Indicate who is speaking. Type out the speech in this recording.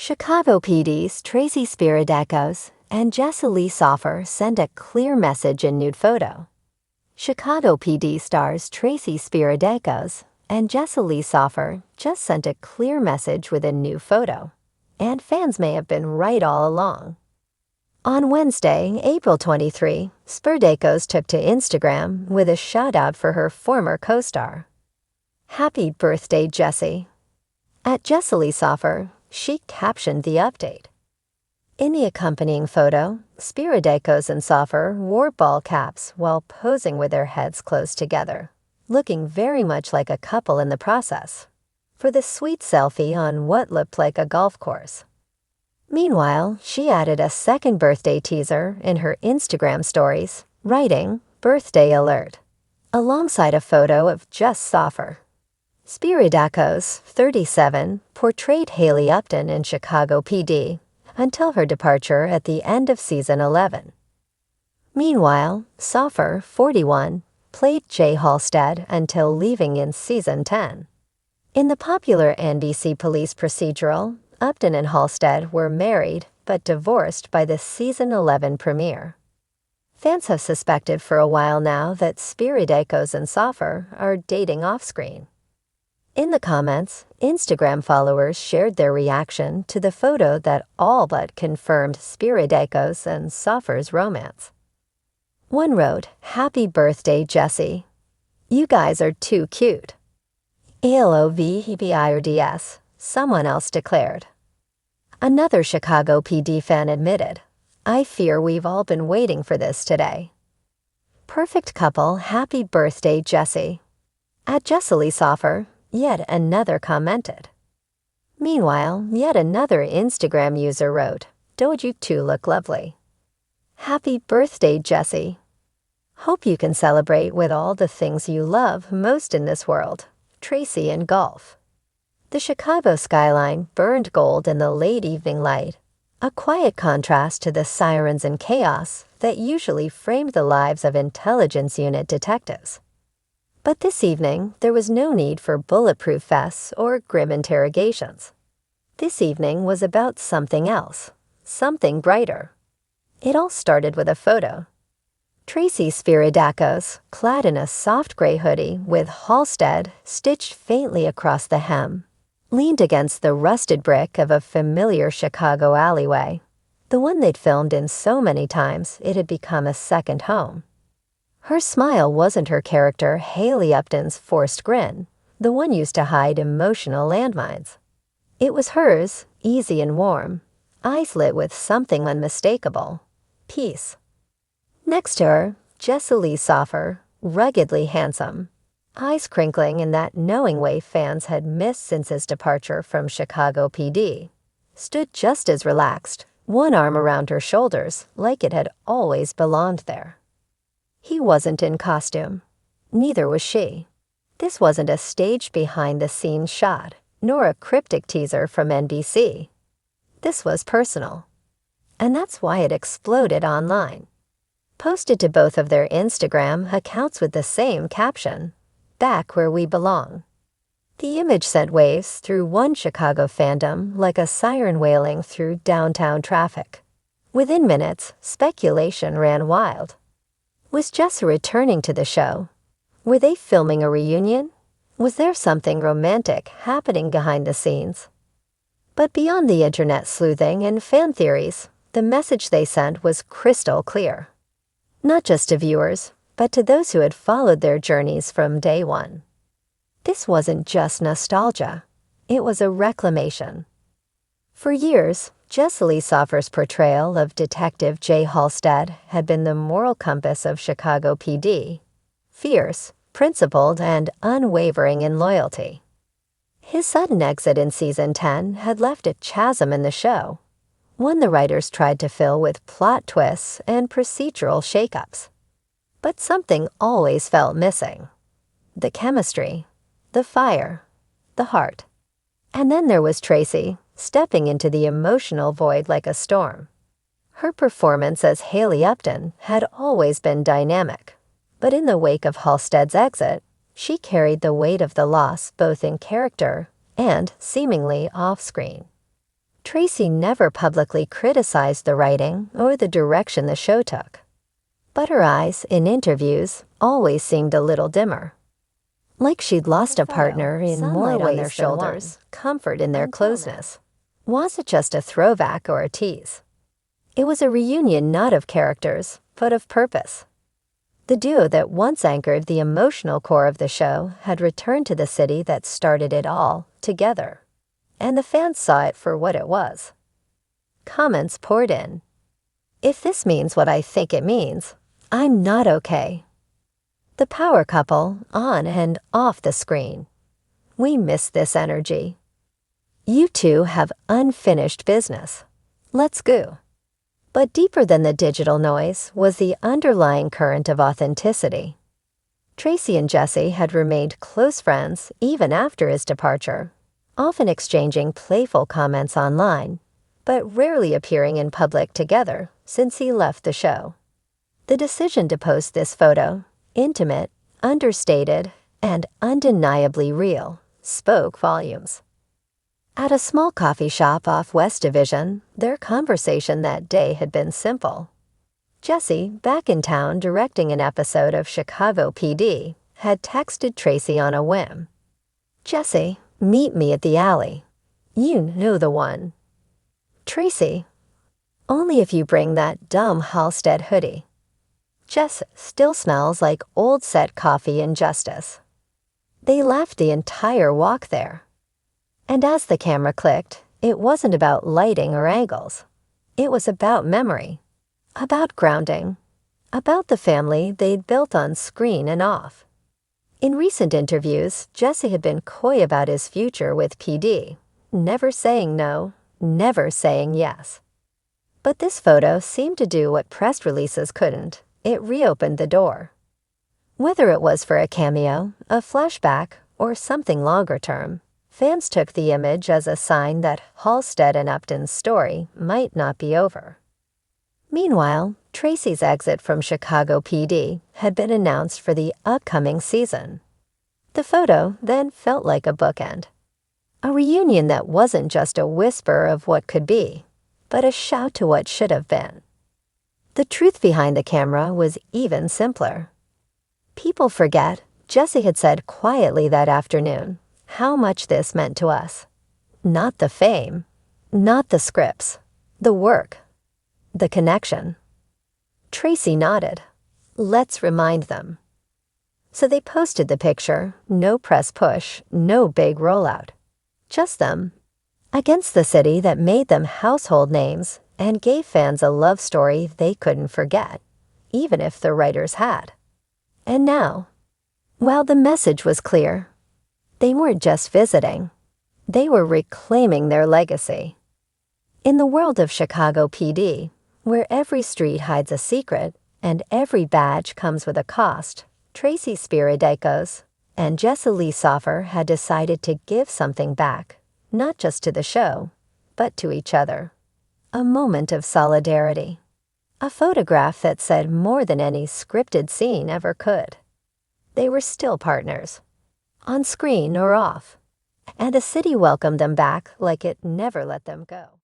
Speaker 1: Chicago PD's Tracy Spiridakos and Lee Soffer send a clear message in nude photo. Chicago PD stars Tracy Spiridakos and Lee Soffer just sent a clear message with a new photo, and fans may have been right all along. On Wednesday, April 23, Spiridakos took to Instagram with a shout-out for her former co-star. "Happy birthday, Jessie." At Lee Soffer, she captioned the update. In the accompanying photo, Spiridakos and Soffer wore ball caps while posing with their heads close together, looking very much like a couple in the process, for the sweet selfie on what looked like a golf course. Meanwhile, she added a second birthday teaser in her Instagram stories, writing, "Birthday alert," alongside a photo of just Soffer. Spiridakos, 37, portrayed Haley Upton in Chicago PD until her departure at the end of season 11. Meanwhile, Soffer, 41, played Jay Halstead until leaving in season 10. In the popular NBC police procedural, Upton and Halstead were married but divorced by the season 11 premiere. Fans have suspected for a while now that Spiridakos and Soffer are dating off-screen. In the comments, Instagram followers shared their reaction to the photo that all but confirmed Spiridakos and Soffer's romance. One wrote, "Happy birthday, Jessie. You guys are too cute." ALOVEBIRDS, someone else declared. Another Chicago PD fan admitted, "I fear we've all been waiting for this today." Perfect couple, happy birthday, Jessie. At Lee Soffer, yet another commented. Meanwhile, yet another Instagram user wrote, "Don't you two look lovely? Happy birthday, Jessie. Hope you can celebrate with all the things you love most in this world, Tracy and golf." The Chicago skyline burned gold in the late evening light, a quiet contrast to the sirens and chaos that usually framed the lives of intelligence unit detectives. But this evening, there was no need for bulletproof vests or grim interrogations. This evening was about something else, something brighter. It all started with a photo. Tracy Spiridakos, clad in a soft gray hoodie with Halstead stitched faintly across the hem, leaned against the rusted brick of a familiar Chicago alleyway, the one they'd filmed in so many times it had become a second home. Her smile wasn't her character Haley Upton's forced grin, the one used to hide emotional landmines. It was hers, easy and warm, eyes lit with something unmistakable, peace. Next to her, Lee Soffer, ruggedly handsome, eyes crinkling in that knowing way fans had missed since his departure from Chicago PD, stood just as relaxed, one arm around her shoulders like it had always belonged there. He wasn't in costume. Neither was she. This wasn't a staged behind-the-scenes shot, nor a cryptic teaser from NBC. This was personal. And that's why it exploded online. Posted to both of their Instagram accounts with the same caption, "Back where we belong." The image sent waves through one Chicago fandom like a siren wailing through downtown traffic. Within minutes, speculation ran wild. Was Jess returning to the show? Were they filming a reunion? Was there something romantic happening behind the scenes? But beyond the internet sleuthing and fan theories, the message they sent was crystal clear. Not just to viewers, but to those who had followed their journeys from day one. This wasn't just nostalgia. It was a reclamation. For years, Lee Soffer's portrayal of Detective Jay Halstead had been the moral compass of Chicago PD, fierce, principled, and unwavering in loyalty. His sudden exit in season 10 had left a chasm in the show, one the writers tried to fill with plot twists and procedural shakeups. But something always felt missing. The chemistry, the fire, the heart. And then there was Tracy, stepping into the emotional void like a storm. Her performance as Haley Upton had always been dynamic, but in the wake of Halstead's exit, she carried the weight of the loss both in character and seemingly off-screen. Tracy never publicly criticized the writing or the direction the show took. But her eyes, in interviews, always seemed a little dimmer. Like she'd lost a partner in more ways than one, comfort in their closeness. Was it just a throwback or a tease? It was a reunion not of characters, but of purpose. The duo that once anchored the emotional core of the show had returned to the city that started it all, together. And the fans saw it for what it was. Comments poured in. If this means what I think it means, I'm not okay. The power couple, on and off the screen. We miss this energy. You two have unfinished business. Let's go. But deeper than the digital noise was the underlying current of authenticity. Tracy and Jesse had remained close friends even after his departure, often exchanging playful comments online, but rarely appearing in public together since he left the show. The decision to post this photo, intimate, understated, and undeniably real, spoke volumes. At a small coffee shop off West Division, their conversation that day had been simple. Jesse, back in town directing an episode of Chicago PD, had texted Tracy on a whim. "Jesse, meet me at the alley. You know the one." Tracy, "Only if you bring that dumb Halstead hoodie." Jess still smells like old set coffee and justice. They laughed the entire walk there. And as the camera clicked, it wasn't about lighting or angles. It was about memory, about grounding, about the family they'd built on screen and off. In recent interviews, Jesse had been coy about his future with PD, never saying no, never saying yes. But this photo seemed to do what press releases couldn't. It reopened the door. Whether it was for a cameo, a flashback, or something longer term, fans took the image as a sign that Halstead and Upton's story might not be over. Meanwhile, Tracy's exit from Chicago PD had been announced for the upcoming season. The photo then felt like a bookend. A reunion that wasn't just a whisper of what could be, but a shout to what should have been. The truth behind the camera was even simpler. People forget, Jesse had said quietly that afternoon, how much this meant to us. Not the fame, not the scripts, the work, the connection. Tracy nodded. Let's remind them. So they posted the picture, no press push, no big rollout. Just them, against the city that made them household names and gave fans a love story they couldn't forget, even if the writers had. And now, while the message was clear, they weren't just visiting. They were reclaiming their legacy. In the world of Chicago PD, where every street hides a secret and every badge comes with a cost, Tracy Spiridakos and Jesse Soffer had decided to give something back, not just to the show, but to each other. A moment of solidarity. A photograph that said more than any scripted scene ever could. They were still partners, on screen or off, and the city welcomed them back like it never let them go.